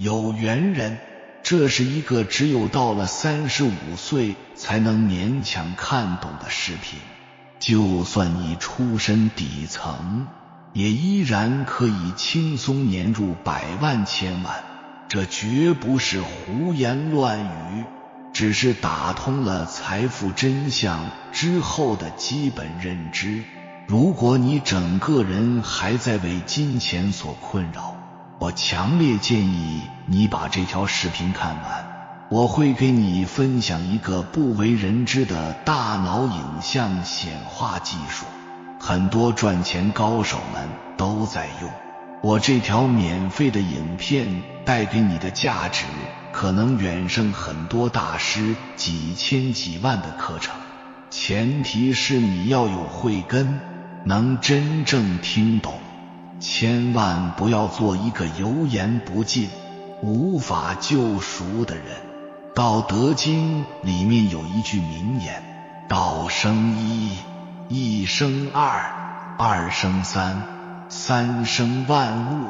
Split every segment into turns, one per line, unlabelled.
有缘人，这是一个只有到了35岁才能勉强看懂的视频。就算你出身底层，也依然可以轻松年入百万千万。这绝不是胡言乱语，只是打通了财富真相之后的基本认知。如果你整个人还在为金钱所困扰，我强烈建议你把这条视频看完。我会给你分享一个不为人知的大脑影像显化技术，很多赚钱高手们都在用。我这条免费的影片带给你的价值，可能远胜很多大师几千几万的课程。前提是你要有慧根，能真正听懂，千万不要做一个油盐不进、无法救赎的人。道德经里面有一句名言：道生一，一生二，二生三，三生万物。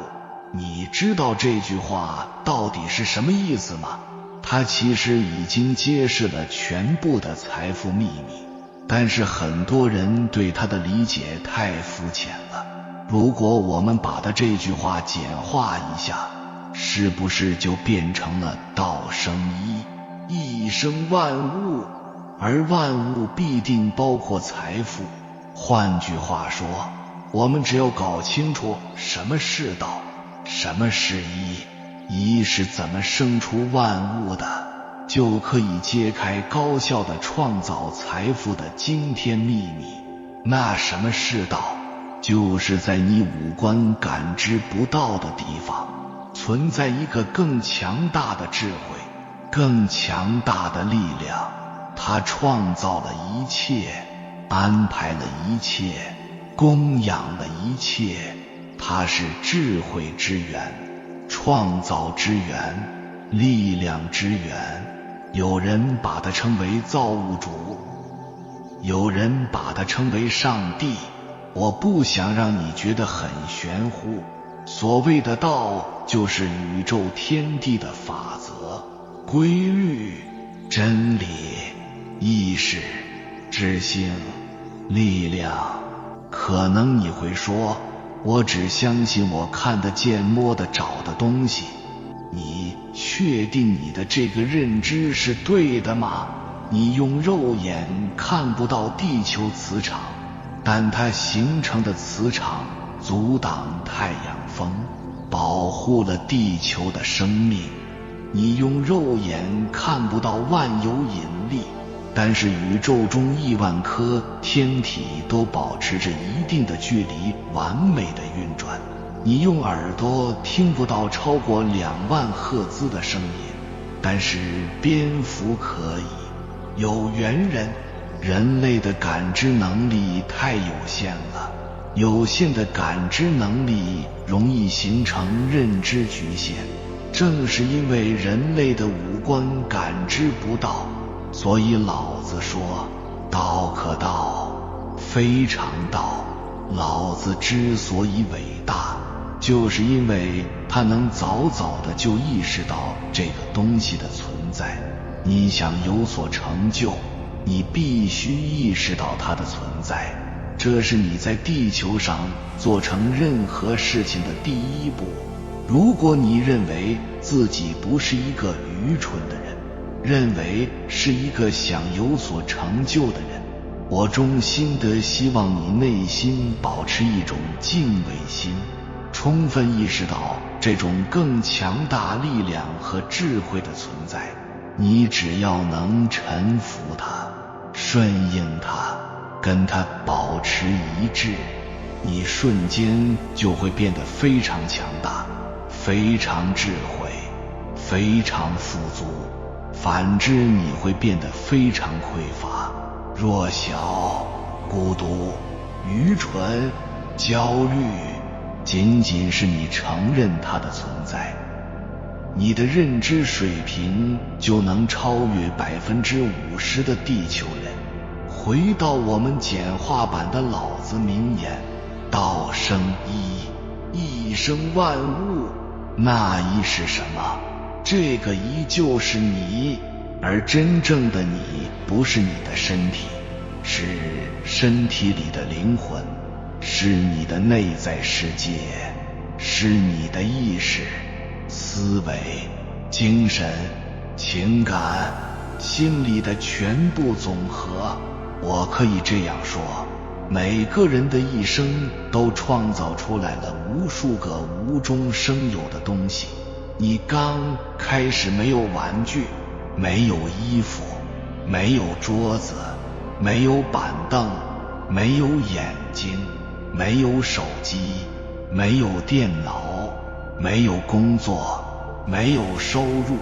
你知道这句话到底是什么意思吗？它其实已经揭示了全部的财富秘密，但是很多人对它的理解太肤浅了。如果我们把它这句话简化一下，是不是就变成了道生一，一生万物，而万物必定包括财富。换句话说，我们只要搞清楚什么是道，什么是一是怎么生出万物的，就可以揭开高效的创造财富的惊天秘密。那什么是道？就是在你五官感知不到的地方，存在一个更强大的智慧，更强大的力量。它创造了一切，安排了一切，供养了一切。它是智慧之源，创造之源，力量之源。有人把它称为造物主，有人把它称为上帝。我不想让你觉得很玄乎，所谓的道就是宇宙天地的法则、规律、真理、意识、知性、力量。可能你会说，我只相信我看得见摸得着的东西。你确定你的这个认知是对的吗？你用肉眼看不到地球磁场，但它形成的磁场阻挡太阳风，保护了地球的生命。你用肉眼看不到万有引力，但是宇宙中亿万颗天体都保持着一定的距离，完美的运转。你用耳朵听不到超过2万赫兹的声音，但是蝙蝠可以。有缘人，人类的感知能力太有限了，有限的感知能力容易形成认知局限。正是因为人类的五官感知不到，所以老子说道可道，非常道。老子之所以伟大，就是因为他能早早的就意识到这个东西的存在。你想有所成就，你必须意识到它的存在，这是你在地球上做成任何事情的第一步。如果你认为自己不是一个愚蠢的人，认为是一个想有所成就的人，我衷心地希望你内心保持一种敬畏心，充分意识到这种更强大力量和智慧的存在。你只要能臣服它，顺应它，跟它保持一致，你瞬间就会变得非常强大，非常智慧，非常富足。反之，你会变得非常匮乏、弱小、孤独、愚蠢、焦虑。仅仅是你承认它的存在，你的认知水平就能超越50%的地球人。回到我们简化版的老子名言：道生一，一生万物，那一是什么？这个一就是你，而真正的你不是你的身体，是身体里的灵魂，是你的内在世界，是你的意识、思维、精神、情感、心理的全部总和。我可以这样说，每个人的一生都创造出来了无数个无中生有的东西。你刚开始没有玩具，没有衣服，没有桌子，没有板凳，没有眼睛，没有手机，没有电脑，没有工作，没有收入，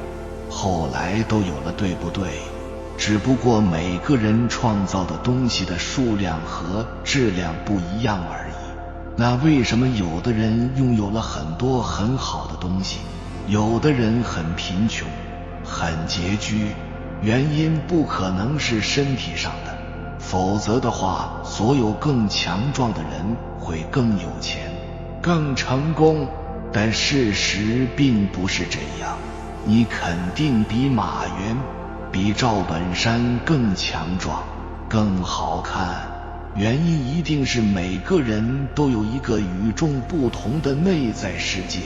后来都有了，对不对？只不过每个人创造的东西的数量和质量不一样而已。那为什么有的人拥有了很多很好的东西，有的人很贫穷，很拮据？原因不可能是身体上的，否则的话，所有更强壮的人会更有钱，更成功。但事实并不是这样，你肯定比马云、比赵本山更强壮，更好看。原因一定是每个人都有一个与众不同的内在世界。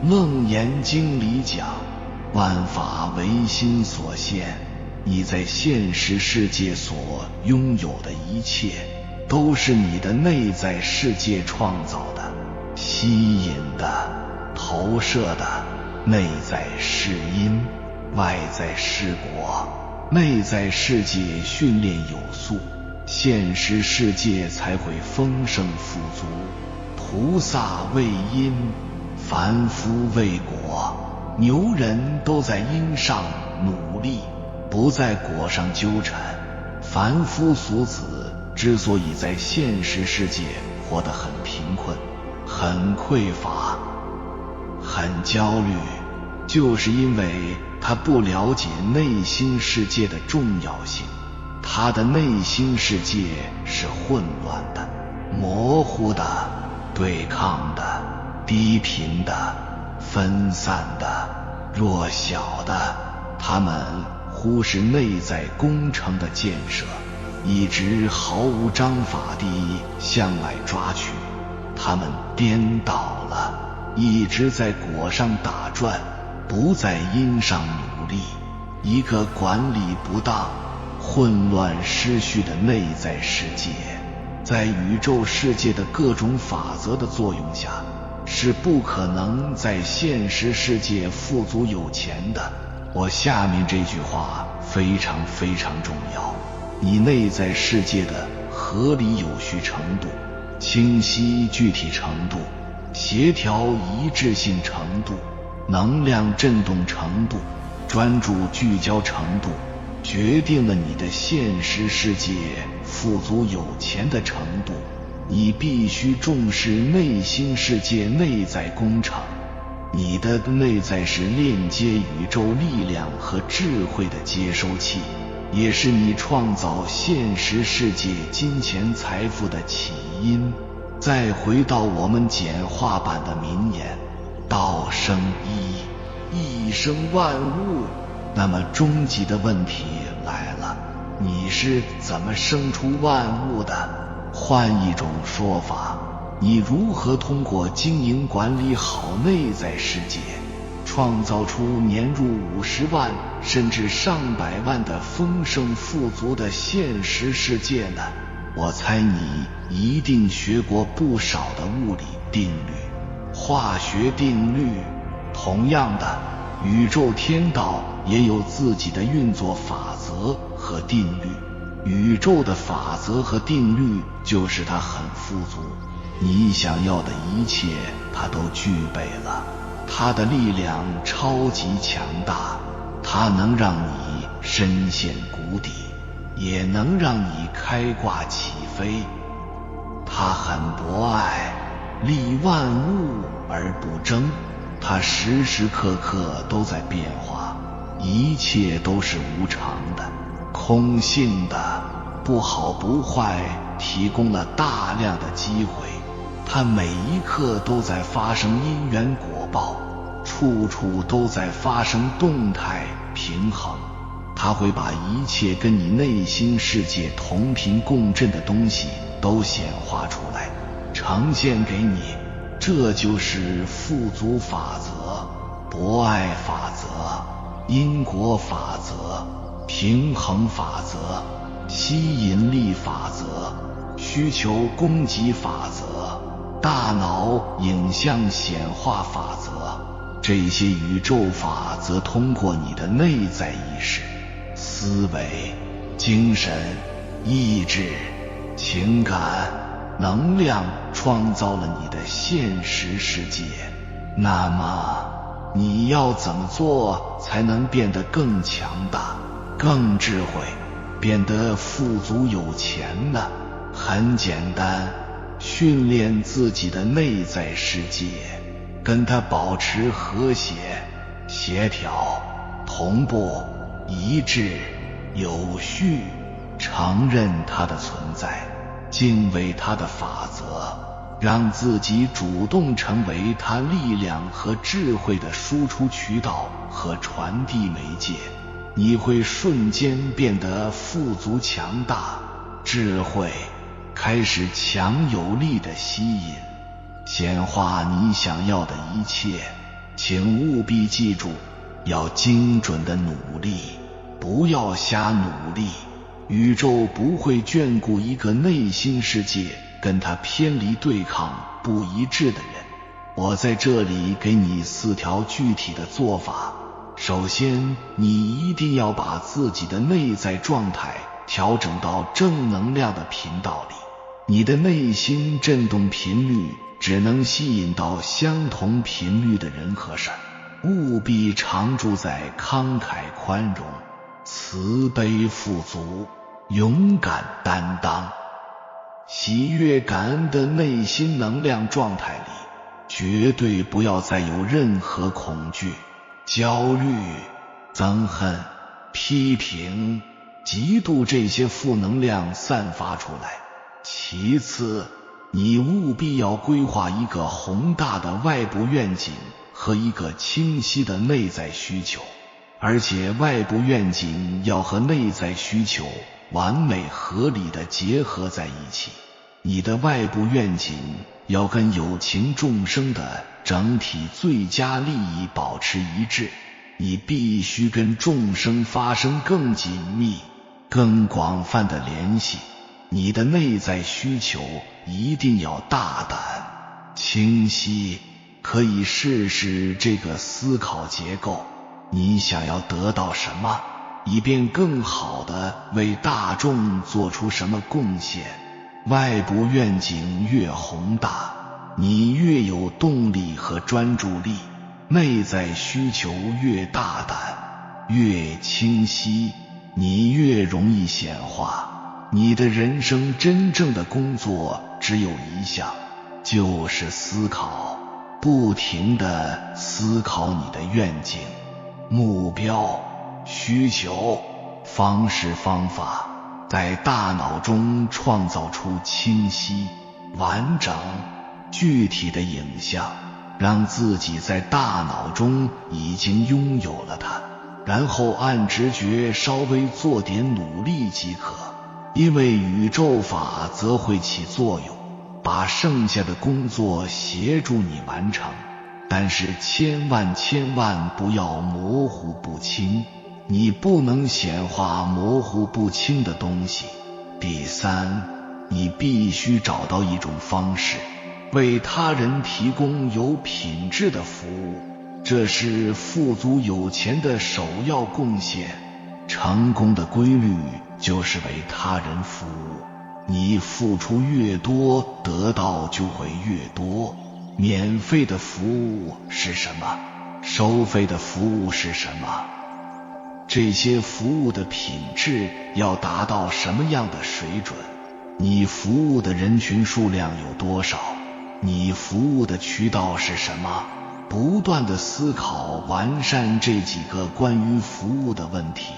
楞严经里讲，万法唯心所现，你在现实世界所拥有的一切，都是你的内在世界创造的、吸引的、投射的。内在是因，外在是果。内在世界训练有素，现实世界才会丰盛富足。菩萨为因，凡夫为果。牛人都在因上努力，不在果上纠缠。凡夫俗子之所以在现实世界活得很贫困、很匮乏、很焦虑，就是因为他不了解内心世界的重要性。他的内心世界是混乱的、模糊的、对抗的、低频的、分散的、弱小的。他们忽视内在工程的建设，一直毫无章法地向外抓取。他们颠倒了，一直在果上打转，不在因上努力。一个管理不当、混乱失序的内在世界，在宇宙世界的各种法则的作用下，是不可能在现实世界富足有钱的。我下面这句话非常非常重要，你内在世界的合理有序程度、清晰具体程度、协调一致性程度、能量振动程度、专注聚焦程度，决定了你的现实世界富足有钱的程度。你必须重视内心世界内在工程。你的内在是链接宇宙力量和智慧的接收器，也是你创造现实世界金钱财富的起因。再回到我们简化版的名言，道生一，一生万物。那么终极的问题来了，你是怎么生出万物的？换一种说法，你如何通过经营管理好内在世界，创造出年入50万甚至上百万的丰盛富足的现实世界呢？我猜你一定学过不少的物理定律、化学定律。同样的，宇宙天道也有自己的运作法则和定律。宇宙的法则和定律就是它很富足，你想要的一切它都具备了。它的力量超级强大，它能让你深陷谷底，也能让你开挂起飞。它很博爱，利万物而不争。它时时刻刻都在变化，一切都是无常的、空性的，不好不坏，提供了大量的机会。它每一刻都在发生因缘果报，处处都在发生动态平衡，它会把一切跟你内心世界同频共振的东西都显化出来，呈现给你。这就是富足法则、博爱法则、因果法则、平衡法则、吸引力法则、需求供给法则、大脑影像显化法则。这些宇宙法则通过你的内在意识、思维、精神、意志、情感、能量创造了你的现实世界。那么你要怎么做才能变得更强大、更智慧，变得富足有钱呢？很简单，训练自己的内在世界，跟它保持和谐、协调、同步、一致、有序，承认它的存在，敬畏它的法则，让自己主动成为它力量和智慧的输出渠道和传递媒介。你会瞬间变得富足强大，智慧开始强有力的吸引，显化你想要的一切。请务必记住，要精准的努力，不要瞎努力。宇宙不会眷顾一个内心世界跟它偏离、对抗、不一致的人。我在这里给你4条具体的做法。首先，你一定要把自己的内在状态调整到正能量的频道里。你的内心振动频率只能吸引到相同频率的人和事儿。务必常住在慷慨宽容、慈悲富足、勇敢担当、喜悦感恩的内心能量状态里。绝对不要再有任何恐惧、焦虑、憎恨、批评、嫉妒这些负能量散发出来。其次，你务必要规划一个宏大的外部愿景和一个清晰的内在需求，而且外部愿景要和内在需求完美合理地结合在一起。你的外部愿景要跟有情众生的整体最佳利益保持一致，你必须跟众生发生更紧密、更广泛的联系。你的内在需求一定要大胆、清晰。可以试试这个思考结构：你想要得到什么，以便更好地为大众做出什么贡献。外部愿景越宏大，你越有动力和专注力；内在需求越大胆、越清晰，你越容易显化。你的人生真正的工作只有一项，就是思考，不停地思考你的愿景、目标、需求、方式方法，在大脑中创造出清晰、完整、具体的影像，让自己在大脑中已经拥有了它，然后按直觉稍微做点努力即可。因为宇宙法则会起作用，把剩下的工作协助你完成。但是千万不要模糊不清，你不能显化模糊不清的东西。第三，你必须找到一种方式，为他人提供有品质的服务，这是富足有钱的首要贡献。成功的规律就是为他人服务，你付出越多，得到就会越多。免费的服务是什么？收费的服务是什么？这些服务的品质要达到什么样的水准？你服务的人群数量有多少？你服务的渠道是什么？不断地思考完善这几个关于服务的问题，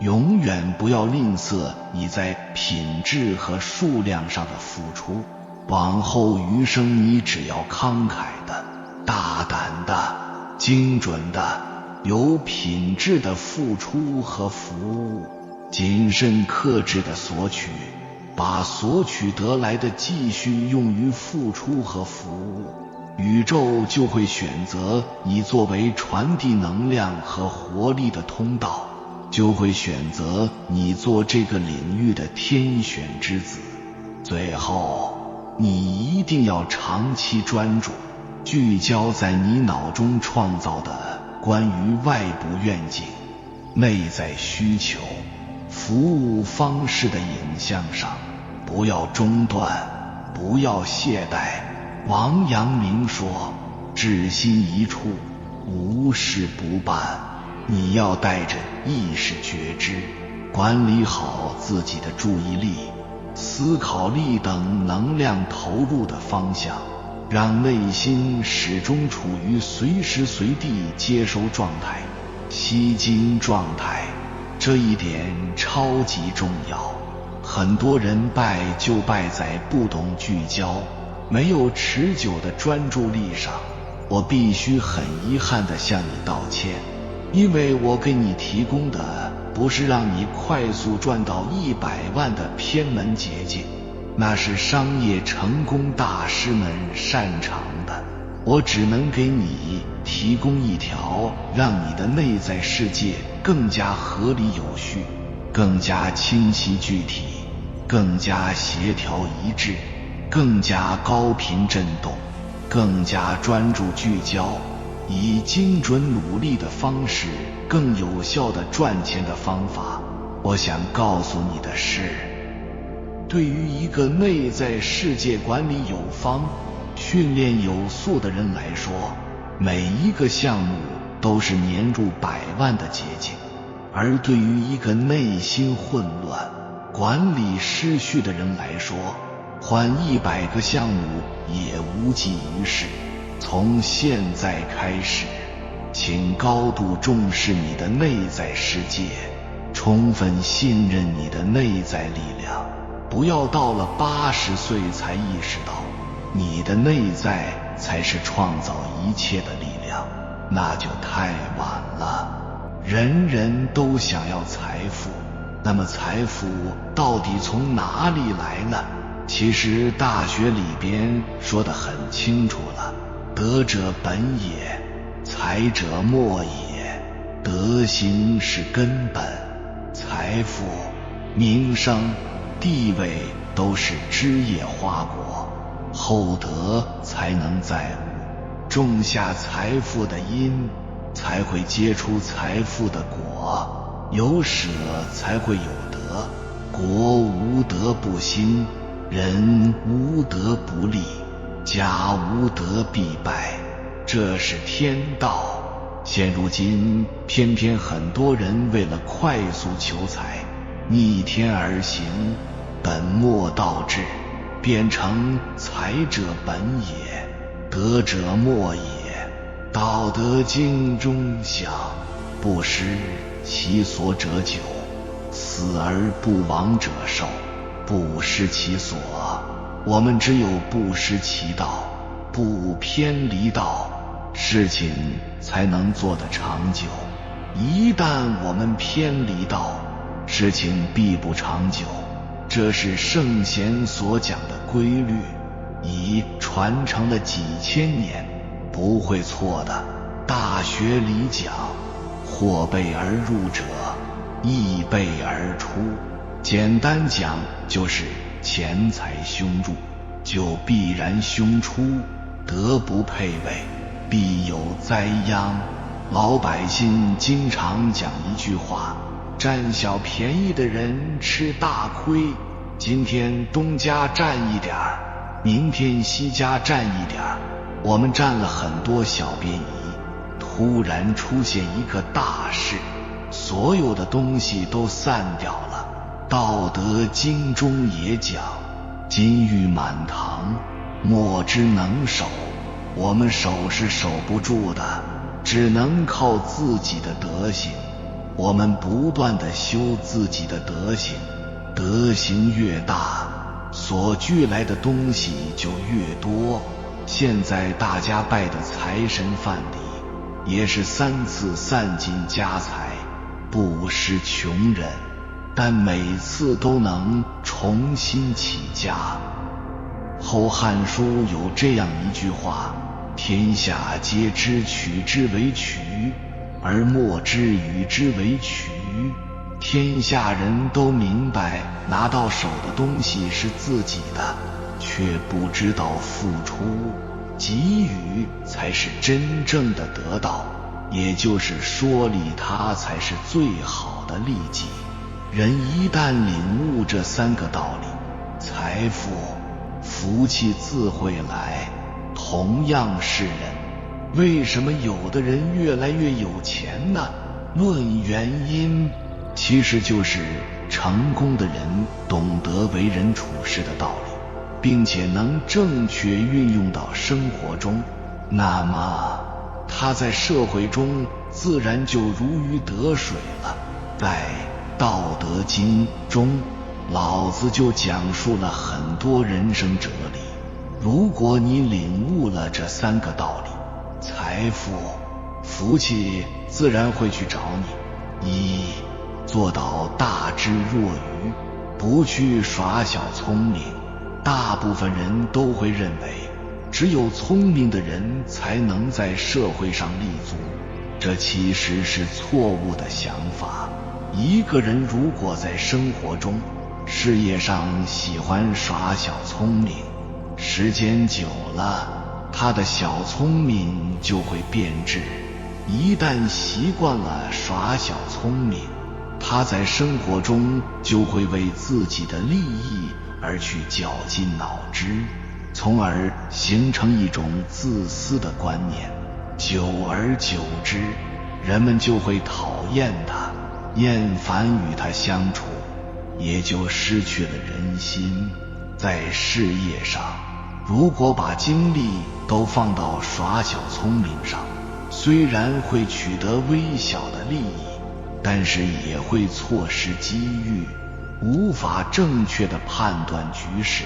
永远不要吝啬你在品质和数量上的付出。往后余生，你只要慷慨的、大胆的、精准的、有品质的付出和服务，谨慎克制的索取，把索取得来的继续用于付出和服务，宇宙就会选择你作为传递能量和活力的通道，就会选择你做这个领域的天选之子。最后，你一定要长期专注，聚焦在你脑中创造的关于外部愿景、内在需求、服务方式的影像上，不要中断，不要懈怠。王阳明说，至心一处，无事不办。你要带着意识觉知，管理好自己的注意力、思考力等能量投入的方向，让内心始终处于随时随地接收状态、吸金状态。这一点超级重要。很多人败就败在不懂聚焦，没有持久的专注力上。我必须很遗憾地向你道歉，因为我给你提供的不是让你快速赚到100万的偏门捷径，那是商业成功大师们擅长的。我只能给你提供一条让你的内在世界更加合理有序、更加清晰具体、更加协调一致、更加高频振动、更加专注聚焦，以精准努力的方式更有效地赚钱的方法。我想告诉你的是，对于一个内在世界管理有方、训练有素的人来说，每一个项目都是年入100万的捷径；而对于一个内心混乱、管理失序的人来说，换100个项目也无济于事。从现在开始，请高度重视你的内在世界，充分信任你的内在力量，不要到了80岁才意识到你的内在才是创造一切的力量，那就太晚了。人人都想要财富，那么财富到底从哪里来呢？其实大学里边说得很清楚了，德者本也，财者末也。德行是根本，财富、名声、地位都是枝叶花果，厚德才能载物。种下财富的因，才会结出财富的果。有舍才会有得，国无德不兴，人无德不立，家无德必败，这是天道。现如今偏偏很多人为了快速求财，逆天而行，本末倒置，变成财者本也，德者末也。道德经中讲，不失其所者久，死而不亡者寿，不失其所。我们只有不失其道，不偏离道，事情才能做得长久。一旦我们偏离道，事情必不长久。这是圣贤所讲的规律，已传承了几千年，不会错的。大学里讲，或备而入者，亦备而出。简单讲就是钱财凶入，就必然凶出，德不配位，必有灾殃。老百姓经常讲一句话，占小便宜的人吃大亏。今天东家占一点儿，明天西家占一点儿，我们占了很多小便宜，突然出现一个大事，所有的东西都散掉了。道德经中也讲，金玉满堂，莫之能守。我们守是守不住的，只能靠自己的德行。我们不断地修自己的德行，德行越大，所聚来的东西就越多。现在大家拜的财神范蠡，也是3次散尽家财，不施穷人，但每次都能重新起家。后汉书有这样一句话：天下皆知取之为取，而莫知与之为取。天下人都明白拿到手的东西是自己的，却不知道付出给予才是真正的得到，也就是说利他才是最好的利己。人一旦领悟这3个道理，财富、福气自会来。同样是人，为什么有的人越来越有钱呢？论原因，其实就是成功的人懂得为人处事的道理，并且能正确运用到生活中，那么他在社会中自然就如鱼得水了。在《道德经》中，老子就讲述了很多人生哲理。如果你领悟了这3个道理，财富、福气自然会去找你。1. 做到大智若愚，不去耍小聪明。大部分人都会认为，只有聪明的人才能在社会上立足，这其实是错误的想法。一个人如果在生活中、事业上喜欢耍小聪明，时间久了，他的小聪明就会变质。一旦习惯了耍小聪明，他在生活中就会为自己的利益而去绞尽脑汁，从而形成一种自私的观念。久而久之，人们就会讨厌他，厌烦与他相处，也就失去了人心。在事业上，如果把精力都放到耍小聪明上，虽然会取得微小的利益，但是也会错失机遇，无法正确的判断局势，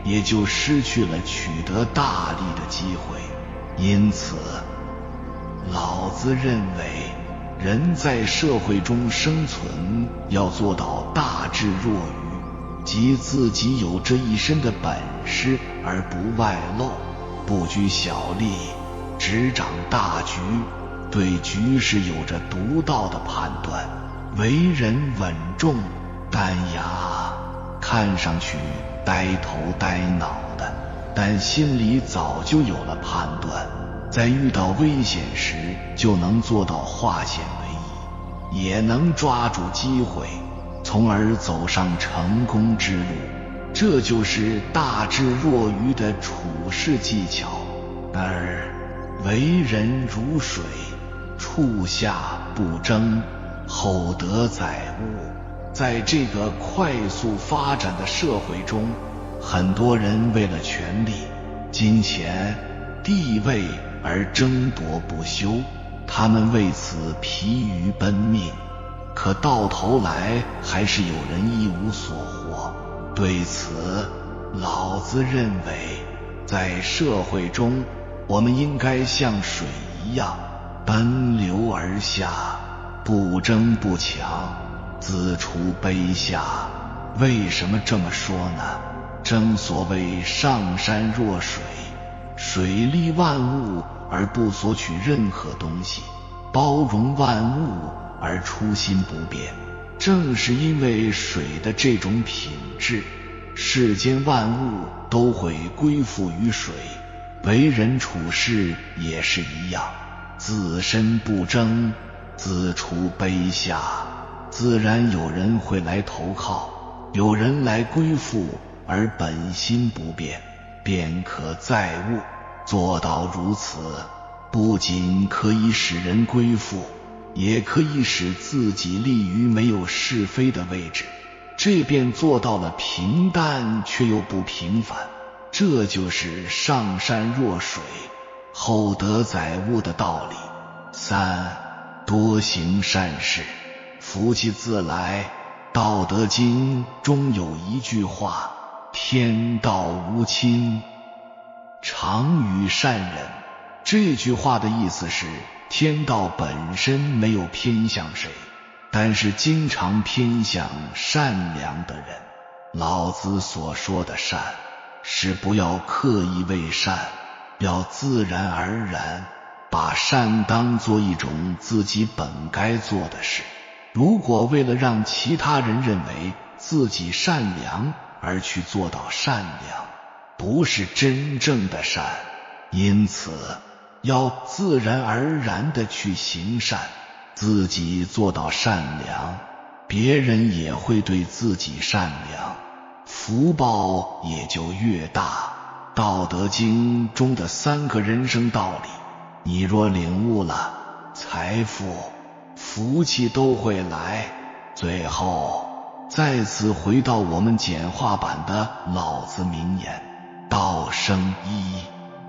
也就失去了取得大利的机会。因此，老子认为，人在社会中生存要做到大智若愚，即自己有这一身的本事而不外露，不拘小利，执掌大局，对局势有着独到的判断，为人稳重淡雅，看上去呆头呆脑的，但心里早就有了判断，在遇到危险时就能做到化险为夷，也能抓住机会，从而走上成功之路。这就是大智若愚的处事技巧。而为人如水，处下不争，厚德载物。在这个快速发展的社会中，很多人为了权力、金钱、地位而争夺不休，他们为此疲于奔命，可到头来还是有人一无所获。对此，老子认为，在社会中，我们应该像水一样奔流而下，不争不抢，自处卑下。为什么这么说呢？正所谓上善若水，水利万物而不索取任何东西，包容万物而初心不变。正是因为水的这种品质，世间万物都会归附于水。为人处事也是一样，自身不争，自处卑下，自然有人会来投靠，有人来归附，而本心不变，便可载物。做到如此，不仅可以使人归附，也可以使自己立于没有是非的位置，这便做到了平淡却又不平凡。这就是上善若水，厚德载物的道理。3. 多行善事，福气自来。道德经中有一句话：天道无亲，常与善人。这句话的意思是，天道本身没有偏向谁，但是经常偏向善良的人。老子所说的善，是不要刻意为善，要自然而然，把善当作一种自己本该做的事。如果为了让其他人认为自己善良而去做到善良，不是真正的善。因此要自然而然地去行善，自己做到善良，别人也会对自己善良，福报也就越大。道德经中的3个人生道理，你若领悟了，财富、福气都会来。最后再次回到我们简化版的老子名言：道生一，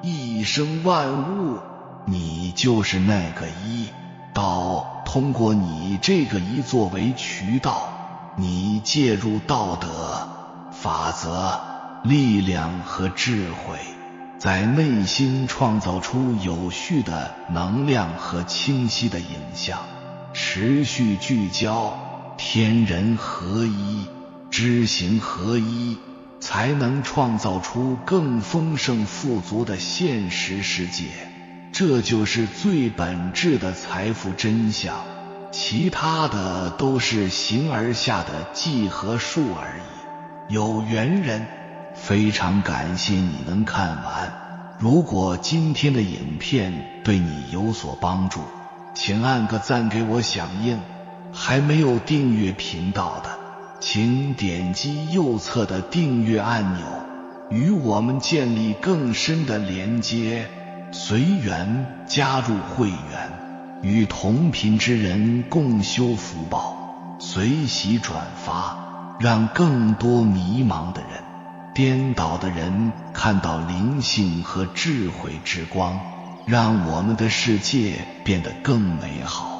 一生万物，你就是那个一。道通过你这个一作为渠道，你介入道德、法则、力量和智慧，在内心创造出有序的能量和清晰的影像，持续聚焦，天人合一，知行合一，才能创造出更丰盛富足的现实世界。这就是最本质的财富真相，其他的都是形而下的计和数而已。有缘人，非常感谢你能看完。如果今天的影片对你有所帮助，请按个赞给我响应。还没有订阅频道的，请点击右侧的订阅按钮，与我们建立更深的连接。随缘加入会员，与同频之人共修福报，随喜转发，让更多迷茫的人、颠倒的人看到灵性和智慧之光，让我们的世界变得更美好。